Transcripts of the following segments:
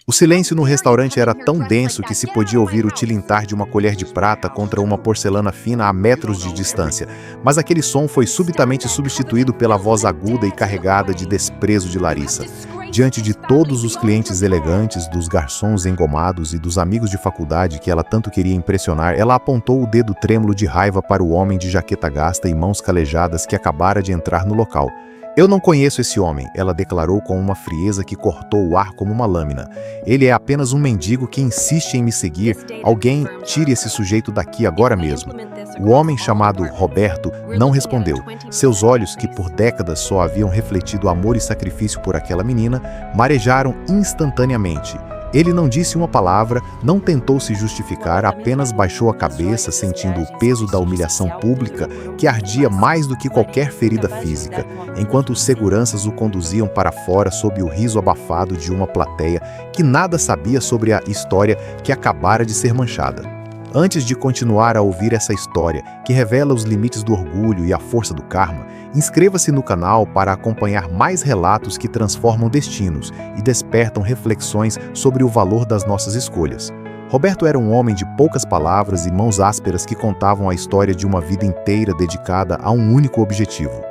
O silêncio no restaurante era tão denso que se podia ouvir o tilintar de uma colher de prata contra uma porcelana fina a metros de distância, mas aquele som foi subitamente substituído pela voz aguda e carregada de desprezo de Larissa. Diante de todos os clientes elegantes, dos garçons engomados e dos amigos de faculdade que ela tanto queria impressionar, ela apontou o dedo trêmulo de raiva para o homem de jaqueta gasta e mãos calejadas que acabara de entrar no local. "Eu não conheço esse homem", ela declarou com uma frieza que cortou o ar como uma lâmina. "Ele é apenas um mendigo que insiste em me seguir. Alguém tire esse sujeito daqui agora mesmo." O homem chamado Roberto não respondeu. Seus olhos, que por décadas só haviam refletido amor e sacrifício por aquela menina, marejaram instantaneamente. Ele não disse uma palavra, não tentou se justificar, apenas baixou a cabeça, sentindo o peso da humilhação pública que ardia mais do que qualquer ferida física, enquanto os seguranças o conduziam para fora sob o riso abafado de uma plateia que nada sabia sobre a história que acabara de ser manchada. Antes de continuar a ouvir essa história, que revela os limites do orgulho e a força do karma, inscreva-se no canal para acompanhar mais relatos que transformam destinos e despertam reflexões sobre o valor das nossas escolhas. Roberto era um homem de poucas palavras e mãos ásperas que contavam a história de uma vida inteira dedicada a um único objetivo.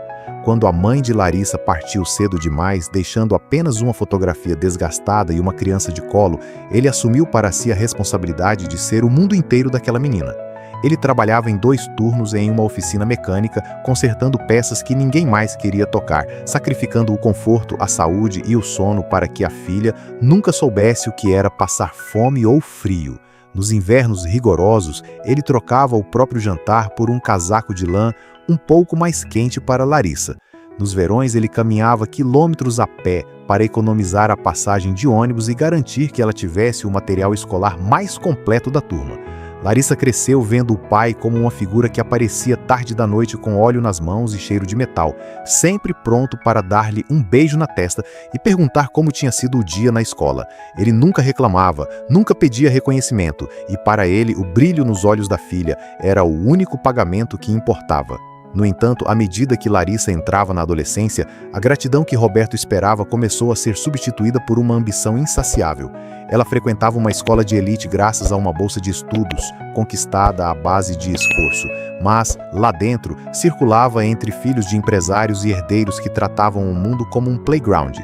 Quando a mãe de Larissa partiu cedo demais, deixando apenas uma fotografia desgastada e uma criança de colo, ele assumiu para si a responsabilidade de ser o mundo inteiro daquela menina. Ele trabalhava em 2 turnos em uma oficina mecânica, consertando peças que ninguém mais queria tocar, sacrificando o conforto, a saúde e o sono para que a filha nunca soubesse o que era passar fome ou frio. Nos invernos rigorosos, ele trocava o próprio jantar por um casaco de lã um pouco mais quente para Larissa. Nos verões, ele caminhava quilômetros a pé para economizar a passagem de ônibus e garantir que ela tivesse o material escolar mais completo da turma. Larissa cresceu vendo o pai como uma figura que aparecia tarde da noite com óleo nas mãos e cheiro de metal, sempre pronto para dar-lhe um beijo na testa e perguntar como tinha sido o dia na escola. Ele nunca reclamava, nunca pedia reconhecimento, e para ele o brilho nos olhos da filha era o único pagamento que importava. No entanto, à medida que Larissa entrava na adolescência, a gratidão que Roberto esperava começou a ser substituída por uma ambição insaciável. Ela frequentava uma escola de elite graças a uma bolsa de estudos, conquistada à base de esforço, mas, lá dentro, circulava entre filhos de empresários e herdeiros que tratavam o mundo como um playground.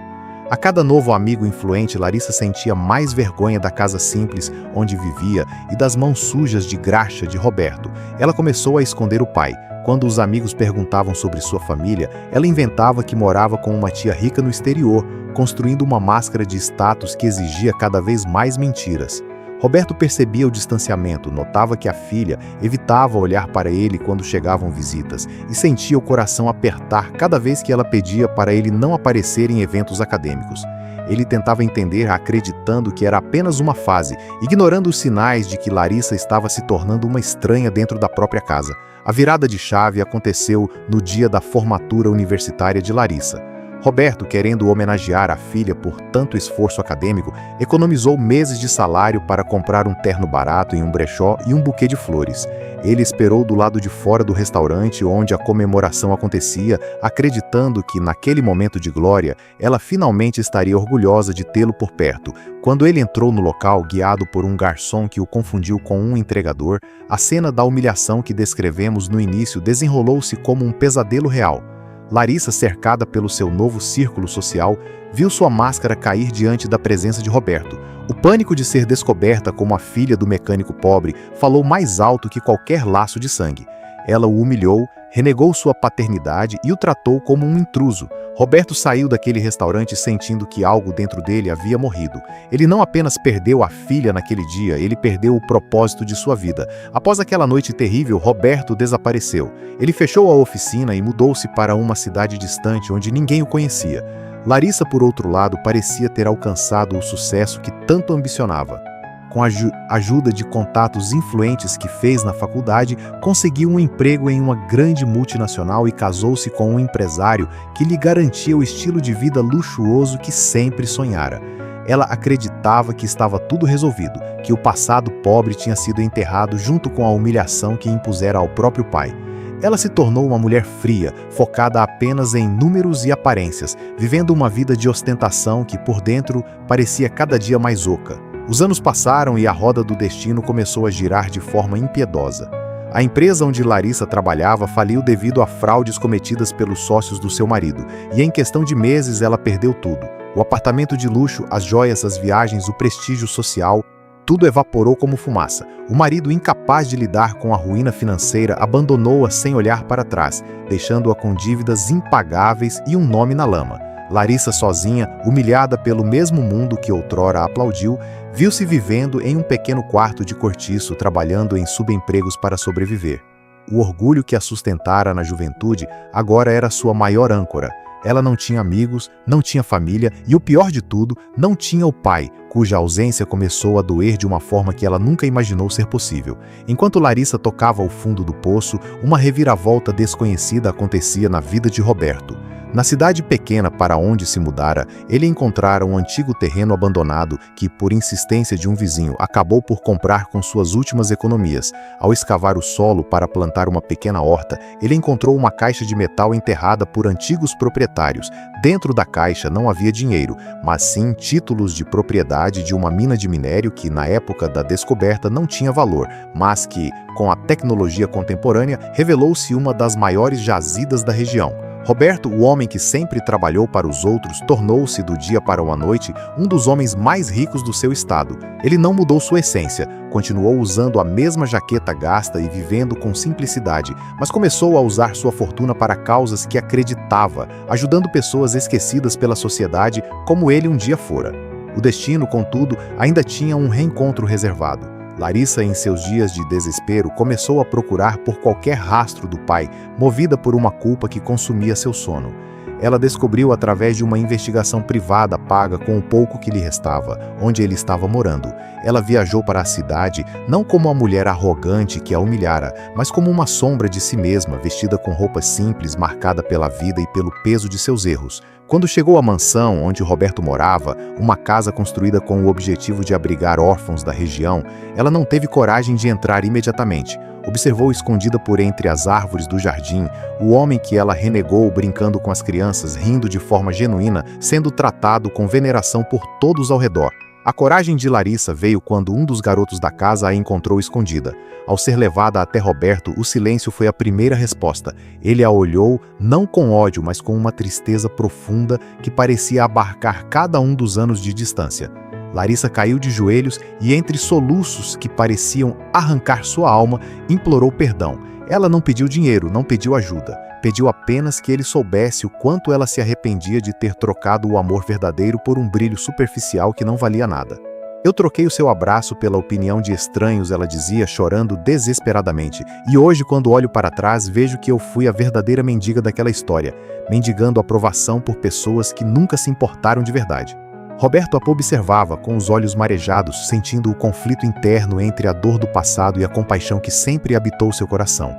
A cada novo amigo influente, Larissa sentia mais vergonha da casa simples onde vivia e das mãos sujas de graxa de Roberto. Ela começou a esconder o pai. Quando os amigos perguntavam sobre sua família, ela inventava que morava com uma tia rica no exterior, construindo uma máscara de status que exigia cada vez mais mentiras. Roberto percebia o distanciamento, notava que a filha evitava olhar para ele quando chegavam visitas e sentia o coração apertar cada vez que ela pedia para ele não aparecer em eventos acadêmicos. Ele tentava entender, acreditando que era apenas uma fase, ignorando os sinais de que Larissa estava se tornando uma estranha dentro da própria casa. A virada de chave aconteceu no dia da formatura universitária de Larissa. Roberto, querendo homenagear a filha por tanto esforço acadêmico, economizou meses de salário para comprar um terno barato em um brechó e um buquê de flores. Ele esperou do lado de fora do restaurante onde a comemoração acontecia, acreditando que, naquele momento de glória, ela finalmente estaria orgulhosa de tê-lo por perto. Quando ele entrou no local, guiado por um garçom que o confundiu com um entregador, a cena da humilhação que descrevemos no início desenrolou-se como um pesadelo real. Larissa, cercada pelo seu novo círculo social, viu sua máscara cair diante da presença de Roberto. O pânico de ser descoberta como a filha do mecânico pobre falou mais alto que qualquer laço de sangue. Ela o humilhou, renegou sua paternidade e o tratou como um intruso. Roberto saiu daquele restaurante sentindo que algo dentro dele havia morrido. Ele não apenas perdeu a filha naquele dia, ele perdeu o propósito de sua vida. Após aquela noite terrível, Roberto desapareceu. Ele fechou a oficina e mudou-se para uma cidade distante onde ninguém o conhecia. Larissa, por outro lado, parecia ter alcançado o sucesso que tanto ambicionava. Com a ajuda de contatos influentes que fez na faculdade, conseguiu um emprego em uma grande multinacional e casou-se com um empresário que lhe garantia o estilo de vida luxuoso que sempre sonhara. Ela acreditava que estava tudo resolvido, que o passado pobre tinha sido enterrado junto com a humilhação que impusera ao próprio pai. Ela se tornou uma mulher fria, focada apenas em números e aparências, vivendo uma vida de ostentação que por dentro parecia cada dia mais oca. Os anos passaram e a roda do destino começou a girar de forma impiedosa. A empresa onde Larissa trabalhava faliu devido a fraudes cometidas pelos sócios do seu marido, e em questão de meses ela perdeu tudo. O apartamento de luxo, as joias, as viagens, o prestígio social, tudo evaporou como fumaça. O marido, incapaz de lidar com a ruína financeira, abandonou-a sem olhar para trás, deixando-a com dívidas impagáveis e um nome na lama. Larissa, sozinha, humilhada pelo mesmo mundo que outrora a aplaudiu, viu-se vivendo em um pequeno quarto de cortiço, trabalhando em subempregos para sobreviver. O orgulho que a sustentara na juventude agora era sua maior âncora. Ela não tinha amigos, não tinha família e, o pior de tudo, não tinha o pai, cuja ausência começou a doer de uma forma que ela nunca imaginou ser possível. Enquanto Larissa tocava ao fundo do poço, uma reviravolta desconhecida acontecia na vida de Roberto. Na cidade pequena para onde se mudara, ele encontrara um antigo terreno abandonado que, por insistência de um vizinho, acabou por comprar com suas últimas economias. Ao escavar o solo para plantar uma pequena horta, ele encontrou uma caixa de metal enterrada por antigos proprietários. Dentro da caixa não havia dinheiro, mas sim títulos de propriedade de uma mina de minério que, na época da descoberta, não tinha valor, mas que, com a tecnologia contemporânea, revelou-se uma das maiores jazidas da região. Roberto, o homem que sempre trabalhou para os outros, tornou-se do dia para a noite um dos homens mais ricos do seu estado. Ele não mudou sua essência, continuou usando a mesma jaqueta gasta e vivendo com simplicidade, mas começou a usar sua fortuna para causas que acreditava, ajudando pessoas esquecidas pela sociedade como ele um dia fora. O destino, contudo, ainda tinha um reencontro reservado. Larissa, em seus dias de desespero, começou a procurar por qualquer rastro do pai, movida por uma culpa que consumia seu sono. Ela descobriu através de uma investigação privada paga com o pouco que lhe restava, onde ele estava morando. Ela viajou para a cidade, não como uma mulher arrogante que a humilhara, mas como uma sombra de si mesma, vestida com roupas simples, marcada pela vida e pelo peso de seus erros. Quando chegou à mansão onde Roberto morava, uma casa construída com o objetivo de abrigar órfãos da região, ela não teve coragem de entrar imediatamente. Observou escondida por entre as árvores do jardim o homem que ela renegou brincando com as crianças, rindo de forma genuína, sendo tratado com veneração por todos ao redor. A coragem de Larissa veio quando um dos garotos da casa a encontrou escondida. Ao ser levada até Roberto, o silêncio foi a primeira resposta. Ele a olhou, não com ódio, mas com uma tristeza profunda que parecia abarcar cada um dos anos de distância. Larissa caiu de joelhos e, entre soluços que pareciam arrancar sua alma, implorou perdão. Ela não pediu dinheiro, não pediu ajuda. Pediu apenas que ele soubesse o quanto ela se arrependia de ter trocado o amor verdadeiro por um brilho superficial que não valia nada. Eu troquei o seu abraço pela opinião de estranhos, ela dizia, chorando desesperadamente. E hoje, quando olho para trás, vejo que eu fui a verdadeira mendiga daquela história, mendigando aprovação por pessoas que nunca se importaram de verdade. Roberto a observava com os olhos marejados, sentindo o conflito interno entre a dor do passado e a compaixão que sempre habitou seu coração.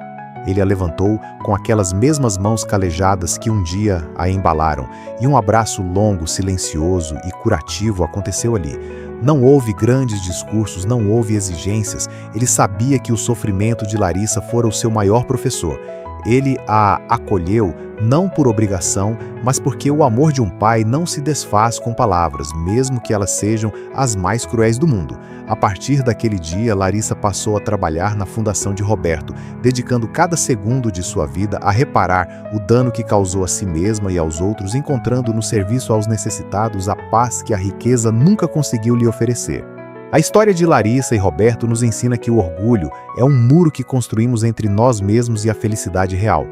Ele a levantou com aquelas mesmas mãos calejadas que um dia a embalaram, e um abraço longo, silencioso e curativo aconteceu ali. Não houve grandes discursos, não houve exigências. Ele sabia que o sofrimento de Larissa fora o seu maior professor. Ele a acolheu não por obrigação, mas porque o amor de um pai não se desfaz com palavras, mesmo que elas sejam as mais cruéis do mundo. A partir daquele dia, Larissa passou a trabalhar na fundação de Roberto, dedicando cada segundo de sua vida a reparar o dano que causou a si mesma e aos outros, encontrando no serviço aos necessitados a paz que a riqueza nunca conseguiu lhe oferecer. A história de Larissa e Roberto nos ensina que o orgulho é um muro que construímos entre nós mesmos e a felicidade real.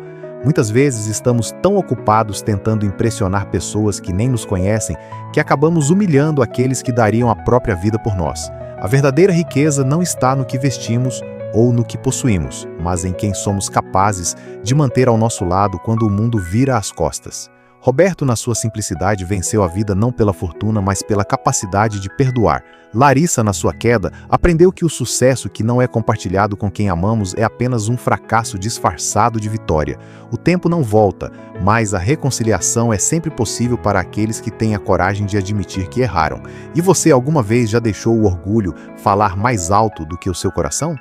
Muitas vezes estamos tão ocupados tentando impressionar pessoas que nem nos conhecem que acabamos humilhando aqueles que dariam a própria vida por nós. A verdadeira riqueza não está no que vestimos ou no que possuímos, mas em quem somos capazes de manter ao nosso lado quando o mundo vira as costas. Roberto, na sua simplicidade, venceu a vida não pela fortuna, mas pela capacidade de perdoar. Larissa, na sua queda, aprendeu que o sucesso que não é compartilhado com quem amamos é apenas um fracasso disfarçado de vitória. O tempo não volta, mas a reconciliação é sempre possível para aqueles que têm a coragem de admitir que erraram. E você alguma vez já deixou o orgulho falar mais alto do que o seu coração?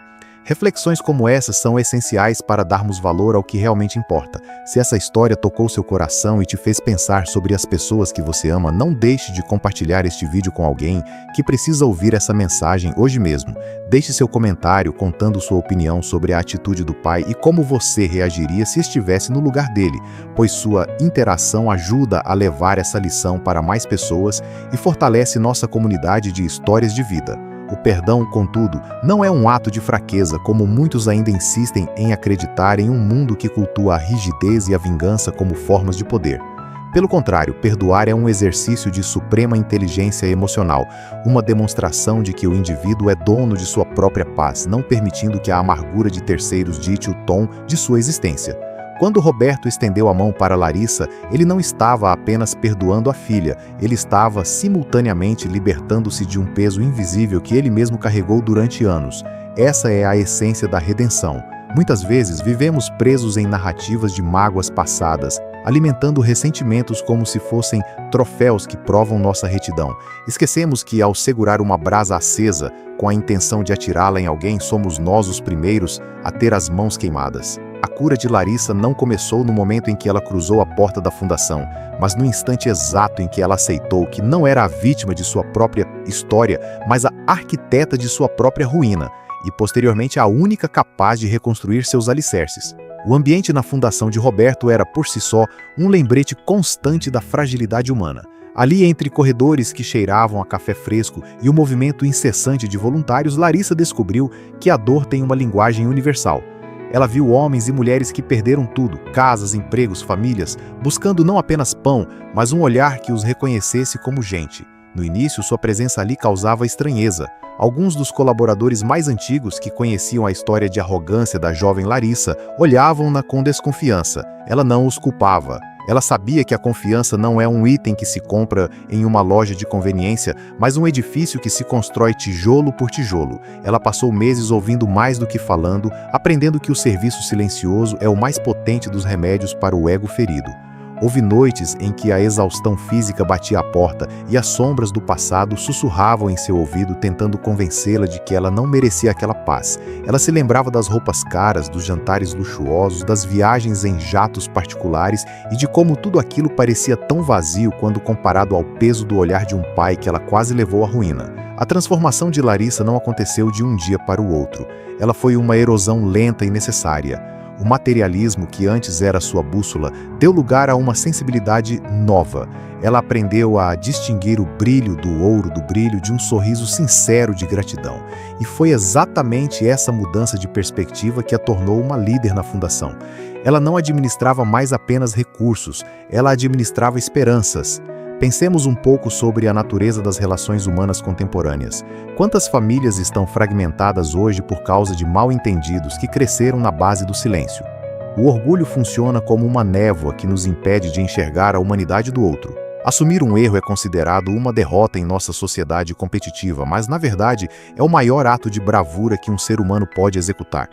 Reflexões como essas são essenciais para darmos valor ao que realmente importa. Se essa história tocou seu coração e te fez pensar sobre as pessoas que você ama, não deixe de compartilhar este vídeo com alguém que precisa ouvir essa mensagem hoje mesmo. Deixe seu comentário contando sua opinião sobre a atitude do pai e como você reagiria se estivesse no lugar dele, pois sua interação ajuda a levar essa lição para mais pessoas e fortalece nossa comunidade de histórias de vida. O perdão, contudo, não é um ato de fraqueza, como muitos ainda insistem em acreditar em um mundo que cultua a rigidez e a vingança como formas de poder. Pelo contrário, perdoar é um exercício de suprema inteligência emocional, uma demonstração de que o indivíduo é dono de sua própria paz, não permitindo que a amargura de terceiros dite o tom de sua existência. Quando Roberto estendeu a mão para Larissa, ele não estava apenas perdoando a filha, ele estava simultaneamente libertando-se de um peso invisível que ele mesmo carregou durante anos. Essa é a essência da redenção. Muitas vezes vivemos presos em narrativas de mágoas passadas, alimentando ressentimentos como se fossem troféus que provam nossa retidão. Esquecemos que, ao segurar uma brasa acesa com a intenção de atirá-la em alguém, somos nós os primeiros a ter as mãos queimadas. A cura de Larissa não começou no momento em que ela cruzou a porta da fundação, mas no instante exato em que ela aceitou que não era a vítima de sua própria história, mas a arquiteta de sua própria ruína, e posteriormente a única capaz de reconstruir seus alicerces. O ambiente na fundação de Roberto era, por si só, um lembrete constante da fragilidade humana. Ali, entre corredores que cheiravam a café fresco e o movimento incessante de voluntários, Larissa descobriu que a dor tem uma linguagem universal. Ela viu homens e mulheres que perderam tudo, casas, empregos, famílias, buscando não apenas pão, mas um olhar que os reconhecesse como gente. No início, sua presença ali causava estranheza. Alguns dos colaboradores mais antigos, que conheciam a história de arrogância da jovem Larissa, olhavam-na com desconfiança. Ela não os culpava. Ela sabia que a confiança não é um item que se compra em uma loja de conveniência, mas um edifício que se constrói tijolo por tijolo. Ela passou meses ouvindo mais do que falando, aprendendo que o serviço silencioso é o mais potente dos remédios para o ego ferido. Houve noites em que a exaustão física batia à porta e as sombras do passado sussurravam em seu ouvido, tentando convencê-la de que ela não merecia aquela paz. Ela se lembrava das roupas caras, dos jantares luxuosos, das viagens em jatos particulares e de como tudo aquilo parecia tão vazio quando comparado ao peso do olhar de um pai que ela quase levou à ruína. A transformação de Larissa não aconteceu de um dia para o outro. Ela foi uma erosão lenta e necessária. O materialismo, que antes era sua bússola, deu lugar a uma sensibilidade nova. Ela aprendeu a distinguir o brilho do ouro do brilho de um sorriso sincero de gratidão. E foi exatamente essa mudança de perspectiva que a tornou uma líder na fundação. Ela não administrava mais apenas recursos, ela administrava esperanças. Pensemos um pouco sobre a natureza das relações humanas contemporâneas. Quantas famílias estão fragmentadas hoje por causa de mal-entendidos que cresceram na base do silêncio? O orgulho funciona como uma névoa que nos impede de enxergar a humanidade do outro. Assumir um erro é considerado uma derrota em nossa sociedade competitiva, mas, na verdade, é o maior ato de bravura que um ser humano pode executar.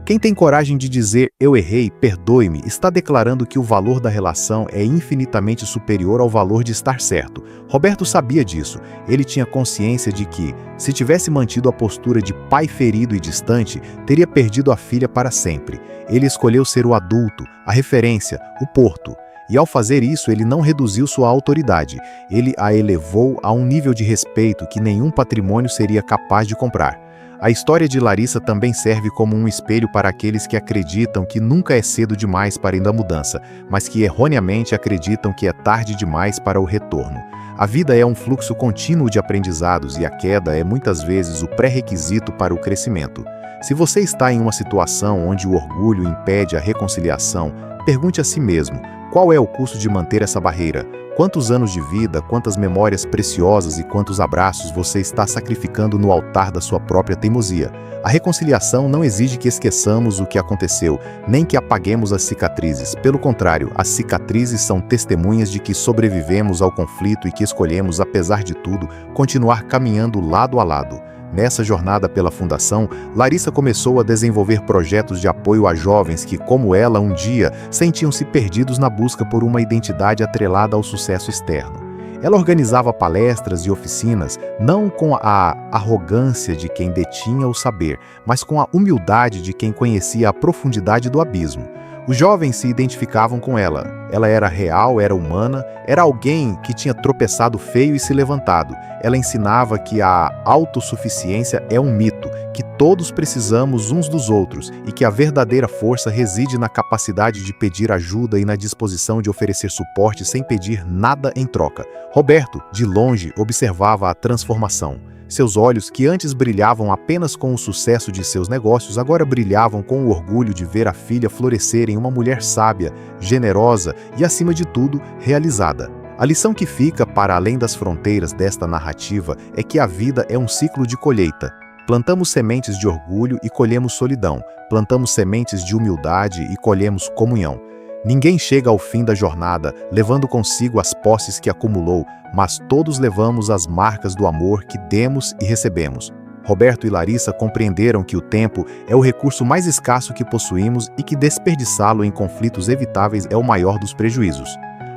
Quem tem coragem de dizer "eu errei, perdoe-me", está declarando que o valor da relação é infinitamente superior ao valor de estar certo. Roberto sabia disso. Ele tinha consciência de que, se tivesse mantido a postura de pai ferido e distante, teria perdido a filha para sempre. Ele escolheu ser o adulto, a referência, o porto. E ao fazer isso, ele não reduziu sua autoridade. Ele a elevou a um nível de respeito que nenhum patrimônio seria capaz de comprar. A história de Larissa também serve como um espelho para aqueles que acreditam que nunca é cedo demais para ir à mudança, mas que erroneamente acreditam que é tarde demais para o retorno. A vida é um fluxo contínuo de aprendizados e a queda é muitas vezes o pré-requisito para o crescimento. Se você está em uma situação onde o orgulho impede a reconciliação, pergunte a si mesmo: qual é o custo de manter essa barreira? Quantos anos de vida, quantas memórias preciosas e quantos abraços você está sacrificando no altar da sua própria teimosia? A reconciliação não exige que esqueçamos o que aconteceu, nem que apaguemos as cicatrizes. Pelo contrário, as cicatrizes são testemunhas de que sobrevivemos ao conflito e que escolhemos, apesar de tudo, continuar caminhando lado a lado. Nessa jornada pela Fundação, Larissa começou a desenvolver projetos de apoio a jovens que, como ela, um dia, sentiam-se perdidos na busca por uma identidade atrelada ao sucesso externo. Ela organizava palestras e oficinas, não com a arrogância de quem detinha o saber, mas com a humildade de quem conhecia a profundidade do abismo. Os jovens se identificavam com ela. Ela era real, era humana, era alguém que tinha tropeçado feio e se levantado. Ela ensinava que a autossuficiência é um mito, que todos precisamos uns dos outros e que a verdadeira força reside na capacidade de pedir ajuda e na disposição de oferecer suporte sem pedir nada em troca. Roberto, de longe, observava a transformação. Seus olhos, que antes brilhavam apenas com o sucesso de seus negócios, agora brilhavam com o orgulho de ver a filha florescer em uma mulher sábia, generosa e, acima de tudo, realizada. A lição que fica para além das fronteiras desta narrativa é que a vida é um ciclo de colheita. Plantamos sementes de orgulho e colhemos solidão. Plantamos sementes de humildade e colhemos comunhão. Ninguém chega ao fim da jornada levando consigo as posses que acumulou, mas todos levamos as marcas do amor que demos e recebemos. Roberto e Larissa compreenderam que o tempo é o recurso mais escasso que possuímos e que desperdiçá-lo em conflitos evitáveis é o maior dos prejuízos.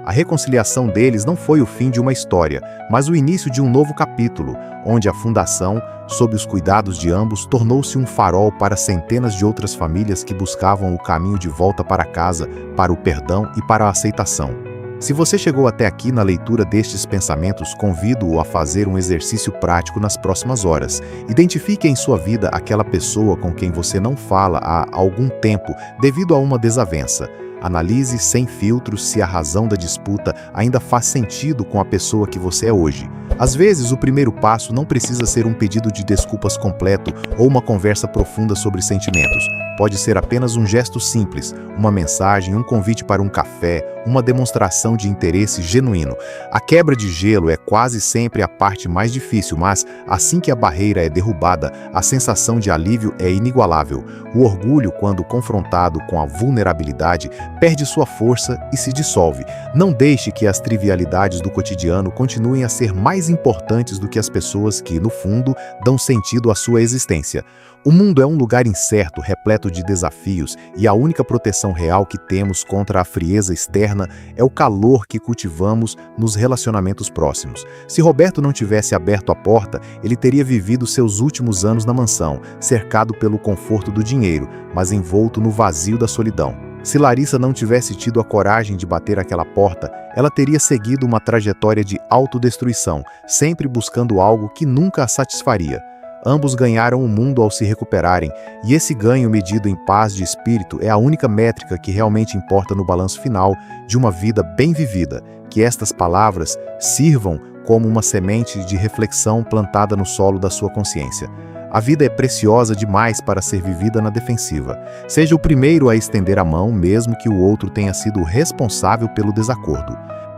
A reconciliação deles não foi o fim de uma história, mas o início de um novo capítulo, onde a fundação, sob os cuidados de ambos, tornou-se um farol para centenas de outras famílias que buscavam o caminho de volta para casa, para o perdão e para a aceitação. Se você chegou até aqui na leitura destes pensamentos, convido-o a fazer um exercício prático nas próximas horas. Identifique em sua vida aquela pessoa com quem você não fala há algum tempo devido a uma desavença. Analise sem filtros se a razão da disputa ainda faz sentido com a pessoa que você é hoje. Às vezes, o primeiro passo não precisa ser um pedido de desculpas completo ou uma conversa profunda sobre sentimentos. Pode ser apenas um gesto simples, uma mensagem, um convite para um café, uma demonstração de interesse genuíno. A quebra de gelo é quase sempre a parte mais difícil, mas assim que a barreira é derrubada, a sensação de alívio é inigualável. O orgulho, quando confrontado com a vulnerabilidade, perde sua força e se dissolve. Não deixe que as trivialidades do cotidiano continuem a ser mais importantes do que as pessoas que, no fundo, dão sentido à sua existência. O mundo é um lugar incerto, repleto de desafios, e a única proteção real que temos contra a frieza externa é o calor que cultivamos nos relacionamentos próximos. Se Roberto não tivesse aberto a porta, ele teria vivido seus últimos anos na mansão, cercado pelo conforto do dinheiro, mas envolto no vazio da solidão. Se Larissa não tivesse tido a coragem de bater aquela porta, ela teria seguido uma trajetória de autodestruição, sempre buscando algo que nunca a satisfaria. Ambos ganharam o mundo ao se recuperarem, e esse ganho medido em paz de espírito é a única métrica que realmente importa no balanço final de uma vida bem vivida. Que estas palavras sirvam como uma semente de reflexão plantada no solo da sua consciência. A vida é preciosa demais para ser vivida na defensiva. Seja o primeiro a estender a mão, mesmo que o outro tenha sido o responsável pelo desacordo.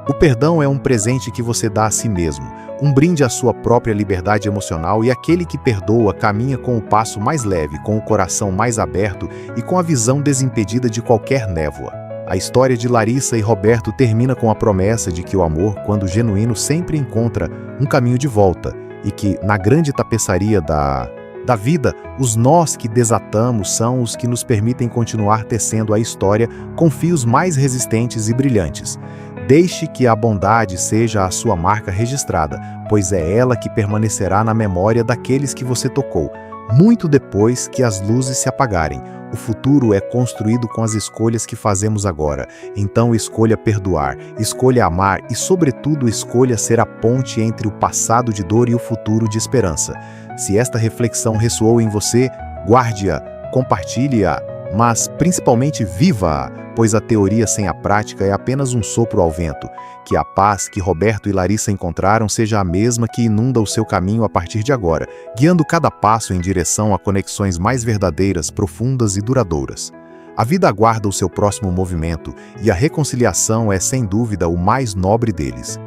O perdão é um presente que você dá a si mesmo, um brinde à sua própria liberdade emocional, e aquele que perdoa caminha com o passo mais leve, com o coração mais aberto e com a visão desimpedida de qualquer névoa. A história de Larissa e Roberto termina com a promessa de que o amor, quando genuíno, sempre encontra um caminho de volta e que, na grande tapeçaria da vida, os nós que desatamos são os que nos permitem continuar tecendo a história com fios mais resistentes e brilhantes. Deixe que a bondade seja a sua marca registrada, pois é ela que permanecerá na memória daqueles que você tocou, muito depois que as luzes se apagarem. O futuro é construído com as escolhas que fazemos agora. Então escolha perdoar, escolha amar e, sobretudo, escolha ser a ponte entre o passado de dor e o futuro de esperança. Se esta reflexão ressoou em você, guarde-a, compartilhe-a, mas principalmente viva-a, pois a teoria sem a prática é apenas um sopro ao vento. Que a paz que Roberto e Larissa encontraram seja a mesma que inunda o seu caminho a partir de agora, guiando cada passo em direção a conexões mais verdadeiras, profundas e duradouras. A vida aguarda o seu próximo movimento, e a reconciliação é, sem dúvida, o mais nobre deles.